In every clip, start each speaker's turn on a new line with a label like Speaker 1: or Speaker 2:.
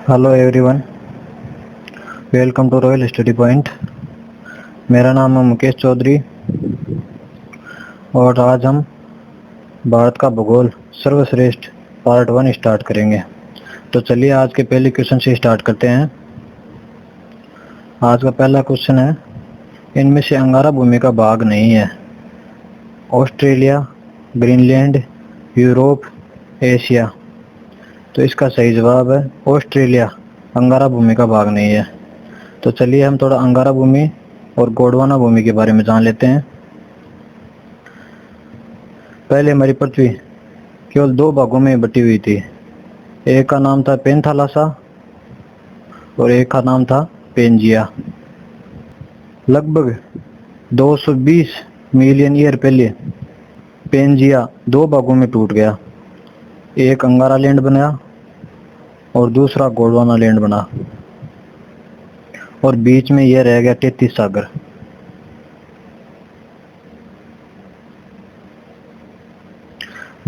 Speaker 1: Hello everyone, welcome to Royal Study Point. मेरा नाम है मुकेश चौधरी और आज हम भारत का भूगोल सर्वश्रेष्ठ पार्ट 1 स्टार्ट करेंगे। तो चलिए आज के पहले क्वेश्चन से स्टार्ट करते हैं। आज का पहला क्वेश्चन है, इनमें से अंगारा भूमि का भाग नहीं है। Australia, Greenland, Europe, Asia. तो इसका सही जवाब है ऑस्ट्रेलिया, अंगारा भूमि का भाग नहीं है। तो चलिए हम थोड़ा अंगारा भूमि और गोंडवाना भूमि के बारे में जान लेते हैं। पहले हमारी पृथ्वी केवल दो भागों में बटी हुई थी। एक का नाम था पेंथालासा और एक का नाम था पेंजिया। लगभग 220 मिलियन ईयर पहले पेंजिया दो भागों में टूट गया। एक अंगारा लैंड बना और दूसरा गोंडवाना लैंड बना और बीच में यह रह गया 33 सागर।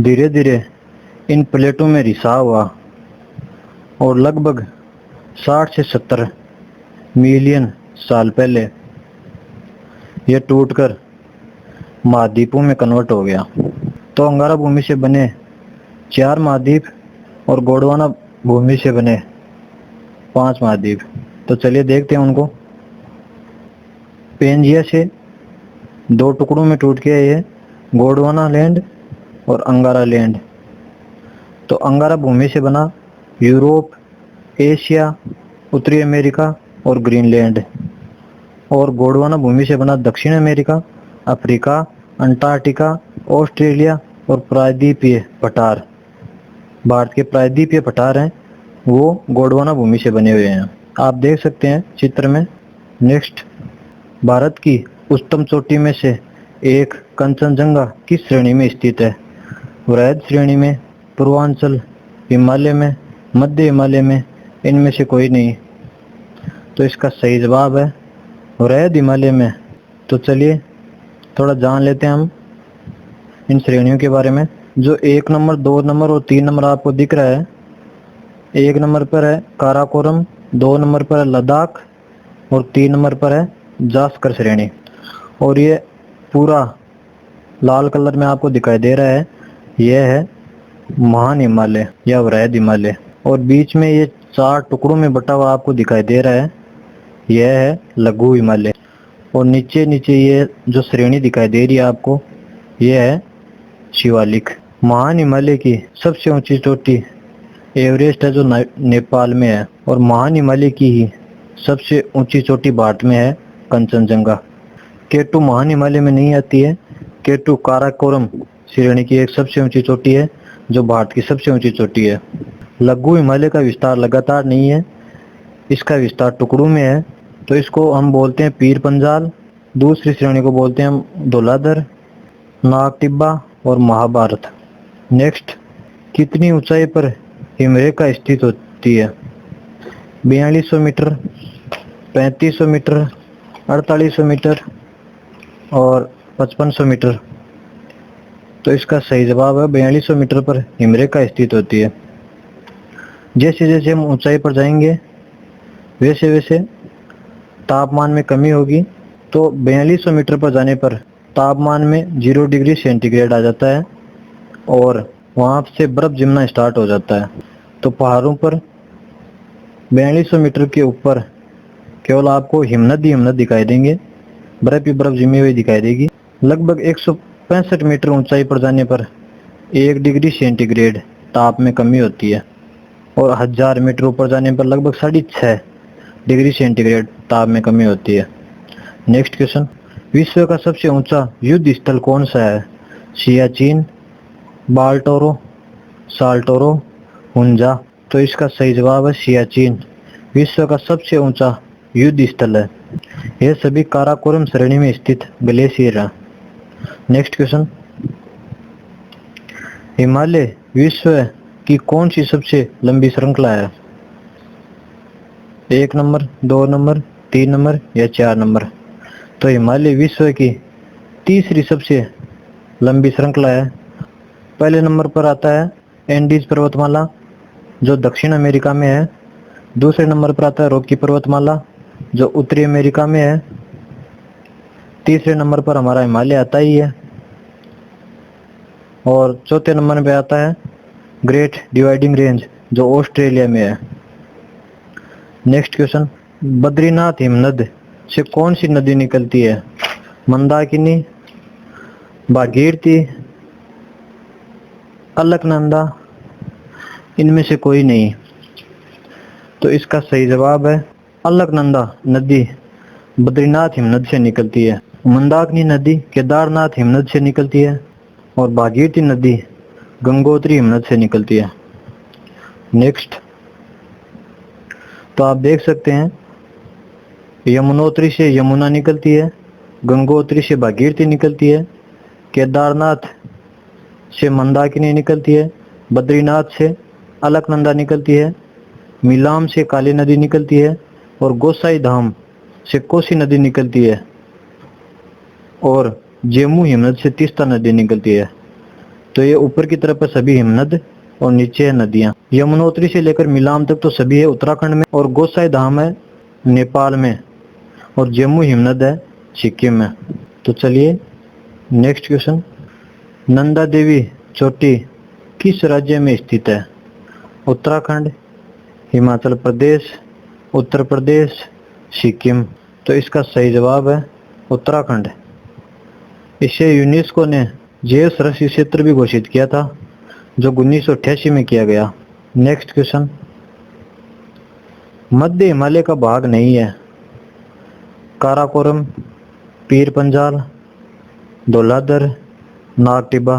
Speaker 1: धीरे धीरे इन प्लेटों में रिसाव हुआ और लगभग 60 से 70 मिलियन साल पहले यह टूटकर महाद्वीपों में कन्वर्ट हो गया। तो अंगारा भूमि से बने 4 महाद्वीप और गोंडवाना भूमि से बने 5 महाद्वीप। तो चलिए देखते हैं उनको। पेंजिया से दो टुकड़ों में टूट गया ये गोंडवाना लैंड और अंगारा लैंड। तो अंगारा भूमि से बना यूरोप, एशिया, उत्तरी अमेरिका और ग्रीनलैंड, और गोंडवाना भूमि से बना दक्षिण अमेरिका, अफ्रीका, अंटार्कटिका, ऑस्ट्रेलिया और प्रायद्वीपीय पठार। भारत के प्रायद्वीपीय पठार हैं वो गोंडवाना भूमि से बने हुए हैं, आप देख सकते हैं चित्र में। नेक्स्ट, भारत की उच्चतम चोटी में से एक कंचनजंगा किस श्रेणी में स्थित है? वृहद श्रेणी में, पूर्वांचल, हिमालय में, मध्य हिमालय में, इनमें से कोई नहीं। तो इसका सही जवाब है वृहद हिमालय में। तो चलिए थोड़ा जान लेते हैं हम इन श्रेणियों के बारे में। जो 1 नंबर, 2 नंबर और 3 नंबर आपको दिख रहा है, 1 नंबर पर है काराकोरम, 2 नंबर पर है लद्दाख और 3 नंबर पर है जास्कर श्रेणी। और ये पूरा लाल कलर में आपको दिखाई दे रहा है, यह है महान हिमालय या वृहद हिमालय। और बीच में ये 4 टुकड़ों में बटा हुआ आपको दिखाई दे रहा है, यह है लघु हिमालय। और नीचे नीचे ये जो श्रेणी दिखाई दे रही है आपको, यह है शिवालिक। महान हिमालय की सबसे ऊंची चोटी एवरेस्ट है जो नेपाल में है, और महान हिमालय की ही सबसे ऊंची चोटी भारत में है कंचनजंगा। K2 महान हिमालय में नहीं आती है। K2 काराकोरम श्रेणी की एक सबसे ऊंची चोटी है जो भारत की सबसे ऊंची चोटी है। लघु हिमालय का विस्तार लगातार नहीं है, इसका विस्तार टुकड़ों में है। तो इसको हम बोलते हैं पीर पंजाल। दूसरी श्रेणी को बोलते हैं हम धौलाधर, नाग टिब्बा और महाभारत। नेक्स्ट, कितनी ऊंचाई पर हिमरेखा स्थित होती है? 4200 मीटर, 3500 मीटर, 4800 मीटर और 5500 मीटर। तो इसका सही जवाब है 4200 मीटर पर हिमरेखा स्थित होती है। जैसे जैसे हम ऊंचाई पर जाएंगे वैसे वैसे तापमान में कमी होगी। तो 4200 मीटर पर जाने पर तापमान में 0 डिग्री सेंटीग्रेड आ जाता है और वहाँ से बर्फ जमना स्टार्ट हो जाता है। तो पहाड़ों पर 4200 मीटर के ऊपर केवल आपको हिमनद ही हिमनद दिखाई देंगे, बर्फ ही बर्फ जमी हुई दिखाई देगी। लगभग 165 मीटर ऊंचाई पर जाने पर 1 डिग्री सेंटीग्रेड ताप में कमी होती है, और 1000 मीटर ऊपर जाने पर लगभग 6.5 डिग्री सेंटीग्रेड ताप में कमी होती है। नेक्स्ट क्वेश्चन, विश्व का सबसे ऊंचा युद्ध स्थल कौन सा है? सियाचिन, बाल्टोरो, साल्टोरो, हुंजा। तो इसका सही जवाब है सियाचिन, विश्व का सबसे ऊंचा युद्ध स्थल है। यह सभी काराकोरम श्रेणी में स्थित ग्लेशियर है। नेक्स्ट क्वेश्चन, हिमालय विश्व की कौन सी सबसे लंबी श्रृंखला है? 1 नंबर, 2 नंबर, 3 नंबर या 4 नंबर? तो हिमालय विश्व की तीसरी सबसे लंबी श्रृंखला है। पहले नंबर पर आता है एंडीज पर्वतमाला जो दक्षिण अमेरिका में है। दूसरे नंबर पर आता है रॉकी पर्वतमाला जो उत्तरी अमेरिका में है। तीसरे नंबर पर हमारा हिमालय आता ही है। और चौथे नंबर पे आता है ग्रेट डिवाइडिंग रेंज जो ऑस्ट्रेलिया में है। नेक्स्ट क्वेश्चन, बद्रीनाथ हिमनद से कौन सी नदी निकलती है? मंदाकिनी, भागीरथी, अलकनंदा, इनमें से कोई नहीं। तो इसका सही जवाब है अलकनंदा नदी बद्रीनाथ हिमनद से निकलती है। मंदाकिनी नदी केदारनाथ हिमनद से निकलती है और भागीरथी नदी गंगोत्री हिमनद से निकलती है। नेक्स्ट, तो आप देख सकते हैं यमुनोत्री से यमुना निकलती है, गंगोत्री से भागीरथी निकलती है, केदारनाथ से मंदाकिनी निकलती है, बद्रीनाथ से अलकनंदा निकलती है, मिलाम से काली नदी निकलती है और गोसाई धाम से कोसी नदी निकलती है और जेमू हिमनद से तीस्ता नदी निकलती है। तो ये ऊपर की तरफ है सभी हिमनद और नीचे है नदियां। यमुनोत्री से लेकर मिलाम तक तो सभी है उत्तराखंड में और गोसाई धाम है नेपाल में और जेमू हिमनद है सिक्किम में। तो चलिए नेक्स्ट क्वेश्चन, नंदा देवी चोटी किस राज्य में स्थित है? उत्तराखंड, हिमाचल प्रदेश, उत्तर प्रदेश, सिक्किम। तो इसका सही जवाब है उत्तराखंड। इसे यूनेस्को ने जैव संरक्षित क्षेत्र भी घोषित किया था जो 1988 में किया गया। नेक्स्ट क्वेश्चन, मध्य हिमालय का भाग नहीं है? काराकोरम, पीर पंजाल, धौलाधर, नागटिब्बा।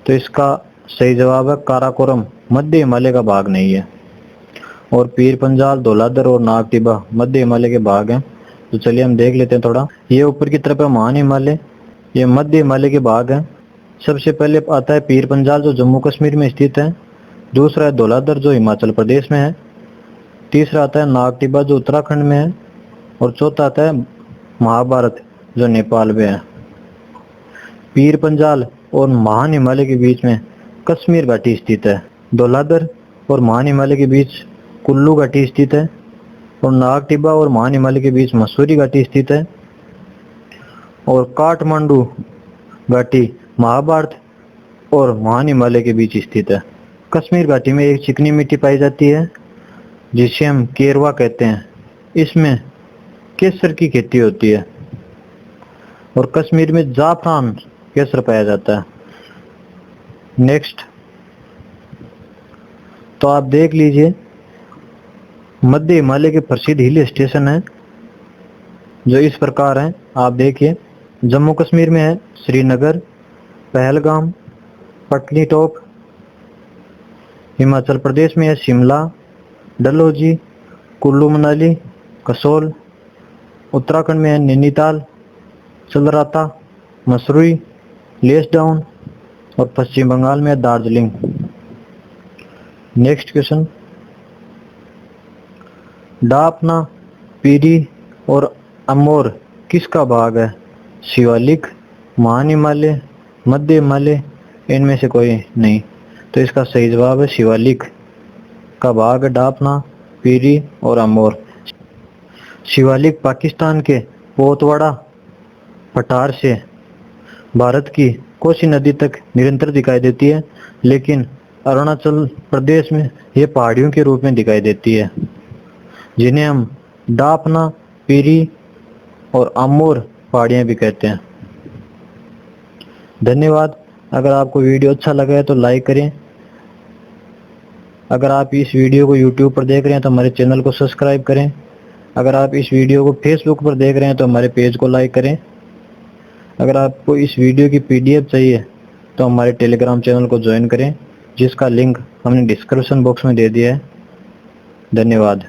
Speaker 1: तो इसका सही जवाब है काराकोरम मध्य हिमालय का भाग नहीं है और पीर पंजाल, धौलाधर और नागटिब्बा मध्य हिमालय के भाग हैं। तो चलिए हम देख लेते हैं थोड़ा। ये ऊपर की तरफ है महान हिमालय, ये मध्य हिमालय के भाग हैं। सबसे पहले आता है पीर पंजाल जो जम्मू कश्मीर में स्थित है, दूसरा है धौलाधर जो हिमाचल प्रदेश में है, तीसरा आता है नागटिब्बा जो उत्तराखंड में है और चौथा आता है महाभारत जो नेपाल में है। पीर पंजाल और महान हिमालय के बीच में कश्मीर घाटी स्थित है। धौलाधर और महान हिमालय के बीच कुल्लू घाटी स्थित है और नागटिब्बा और महान हिमालय के बीच मसूरी घाटी स्थित है और काठमांडू घाटी महाभारत और महान हिमालय के बीच स्थित है। कश्मीर घाटी में एक चिकनी मिट्टी पाई जाती है जिसे हम केरवा कहते हैं। इसमें केसर की खेती होती है और कश्मीर में जाफरान केसर पाया जाता है। नेक्स्ट, तो आप देख लीजिए मध्य हिमालय के प्रसिद्ध हिल स्टेशन हैं जो इस प्रकार हैं। आप देखिए जम्मू कश्मीर में है श्रीनगर, पहलगाम, पटनी टॉप, हिमाचल प्रदेश में है शिमला, डलहौजी, कुल्लू मनाली, कसोल, उत्तराखंड में है नैनीताल, चलराता, मसूरी, लेसडाउन और पश्चिम बंगाल में है दार्जिलिंग। नेक्स्ट क्वेश्चन, डापना, पीरी और अमोर किसका भाग है? शिवालिक, महान हिमालय, मध्य हिमालय, इनमें से कोई नहीं। तो इसका सही जवाब है शिवालिक का भाग है डापना, पीरी और अमोर। शिवालिक पाकिस्तान के पोतवाड़ा पठार से भारत की कोसी नदी तक निरंतर दिखाई देती है, लेकिन अरुणाचल प्रदेश में ये पहाड़ियों के रूप में दिखाई देती है जिन्हें हम डापना, पीरी और अमोर पहाड़ियाँ भी कहते हैं। धन्यवाद। अगर आपको वीडियो अच्छा लगा है तो लाइक करें। अगर आप इस वीडियो को YouTube पर देख रहे हैं तो हमारे चैनल को सब्सक्राइब करें। अगर आप इस वीडियो को Facebook पर देख रहे हैं तो हमारे पेज को लाइक करें। अगर आपको इस वीडियो की PDF चाहिए तो हमारे टेलीग्राम चैनल को ज्वाइन करें जिसका लिंक हमने डिस्क्रिप्शन बॉक्स में दे दिया है। धन्यवाद।